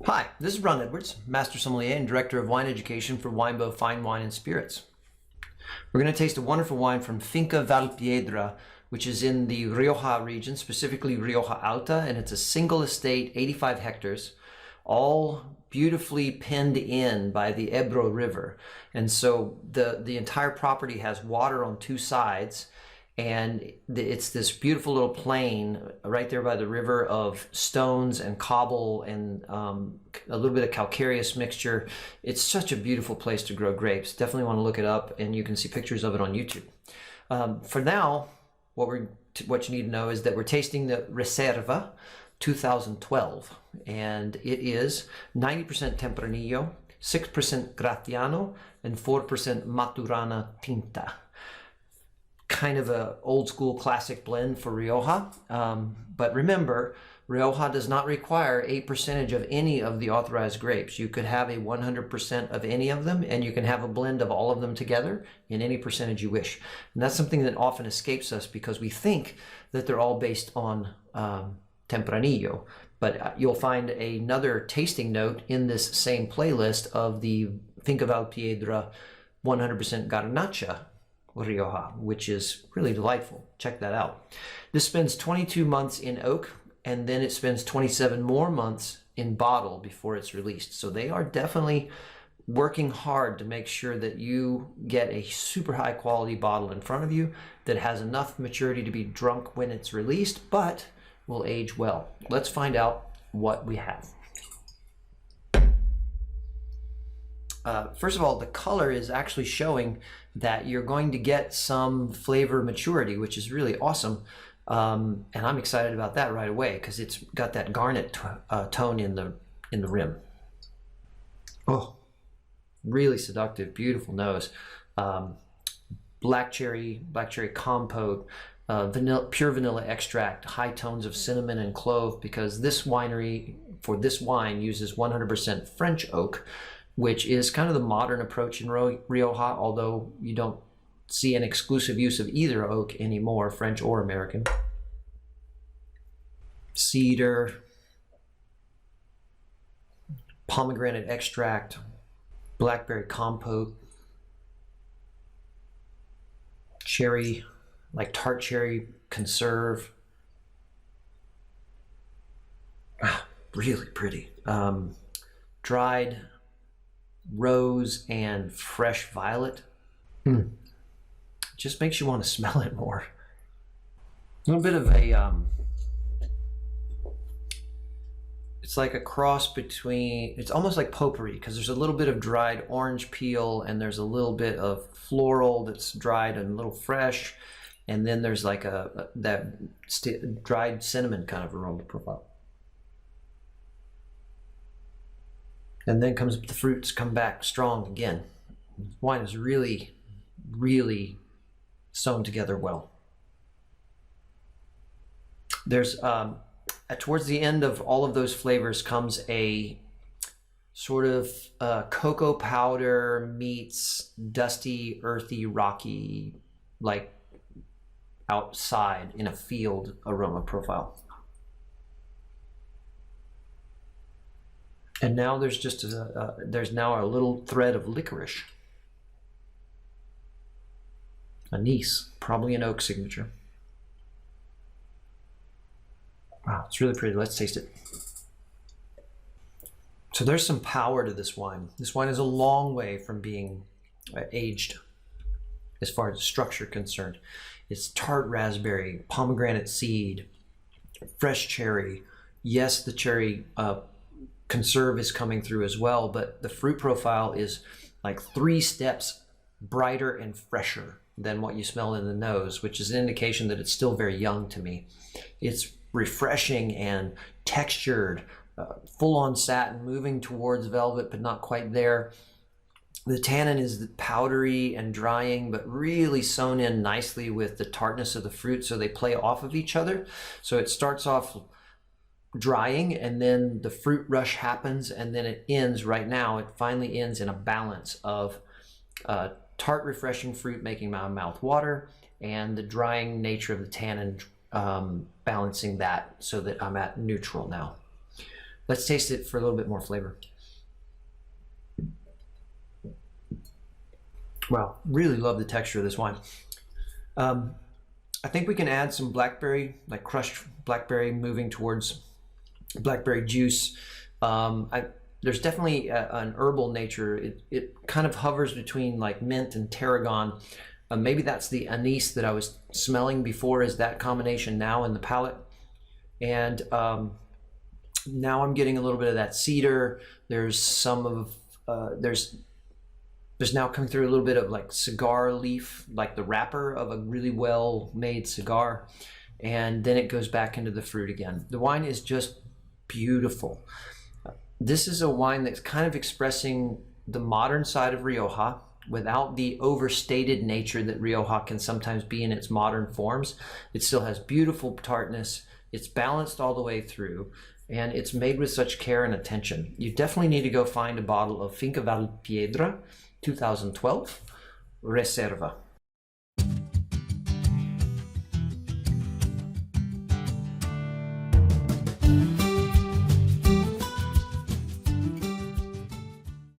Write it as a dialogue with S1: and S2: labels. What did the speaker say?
S1: Hi, this is Ron Edwards, Master Sommelier and Director of Wine Education for Winebow Fine Wine and Spirits. We're going to taste a wonderful wine from Finca Valpiedra, which is in the Rioja region, specifically Rioja Alta, and it's a single estate, 85 hectares, all beautifully penned in by the Ebro River. And so the entire property has water on two sides, and it's this beautiful little plain right there by the river of stones and cobble and a little bit of calcareous mixture. It's such a beautiful place to grow grapes. Definitely want to look it up, and you can see pictures of it on YouTube. For now, what you need to know is that we're tasting the Reserva 2012, and it is 90% Tempranillo, 6% Gratiano, and 4% Maturana Tinta. Kind of a old school classic blend for Rioja, but remember, Rioja does not require 8% of any of the authorized grapes. You could have a 100% of any of them, and you can have a blend of all of them together in any percentage you wish. And that's something that often escapes us because we think that they're all based on Tempranillo. But you'll find another tasting note in this same playlist of the Finca Valpiedra 100% Garnacha Rioja, which is really delightful. Check that out. This spends 22 months in oak, and then it spends 27 more months in bottle before it's released. So they are definitely working hard to make sure that you get a super high quality bottle in front of you that has enough maturity to be drunk when it's released, but will age well. Let's find out what we have. First of all, the color is actually showing that you're going to get some flavor maturity, which is really awesome. And I'm excited about that right away because it's got that garnet tone in the rim. Oh, really seductive, beautiful nose. Black cherry compote, pure vanilla extract, high tones of cinnamon and clove, because this winery for this wine uses 100% French oak, which is kind of the modern approach in Rioja, although you don't see an exclusive use of either oak anymore, French or American. Cedar, pomegranate extract, blackberry compote, cherry, like tart cherry conserve. Really pretty. Dried rose and fresh violet. Just makes you want to smell it more. A little bit of a it's like a cross between, it's almost like potpourri because there's a little bit of dried orange peel and there's a little bit of floral that's dried and a little fresh, and then there's like that dried cinnamon kind of aroma profile. And then the fruits come back strong again. Wine is really, really sewn together well. There's, towards the end of all of those flavors comes a sort of cocoa powder meets dusty, earthy, rocky, like outside in a field aroma profile. And now there's just there's now a little thread of licorice. Anise, probably an oak signature. Wow, it's really pretty. Let's taste it. So there's some power to this wine. This wine is a long way from being aged as far as structure concerned. It's tart raspberry, pomegranate seed, fresh cherry. Yes, the cherry conserve is coming through as well, but the fruit profile is like 3 steps brighter and fresher than what you smell in the nose, which is an indication that it's still very young to me. It's refreshing and textured, full-on satin, moving towards velvet, but not quite there. The tannin is powdery and drying, but really sewn in nicely with the tartness of the fruit, so they play off of each other. So it starts off drying, and then the fruit rush happens, and then it ends right now. It finally ends in a balance of tart, refreshing fruit making my mouth water, and the drying nature of the tannin balancing that so that I'm at neutral now. Let's taste it for a little bit more flavor. Wow, really love the texture of this wine. I think we can add some blackberry, like crushed blackberry, moving towards blackberry juice. There's definitely an herbal nature. It kind of hovers between like mint and tarragon. Maybe that's the anise that I was smelling before, is that combination now in the palate. And now I'm getting a little bit of that cedar. There's some of, there's now coming through a little bit of like cigar leaf, like the wrapper of a really well made cigar. And then it goes back into the fruit again. The wine is just beautiful. This is a wine that's kind of expressing the modern side of Rioja without the overstated nature that Rioja can sometimes be in its modern forms. It still has beautiful tartness. It's balanced all the way through, and it's made with such care and attention. You definitely need to go find a bottle of Finca Valpiedra 2012 Reserva.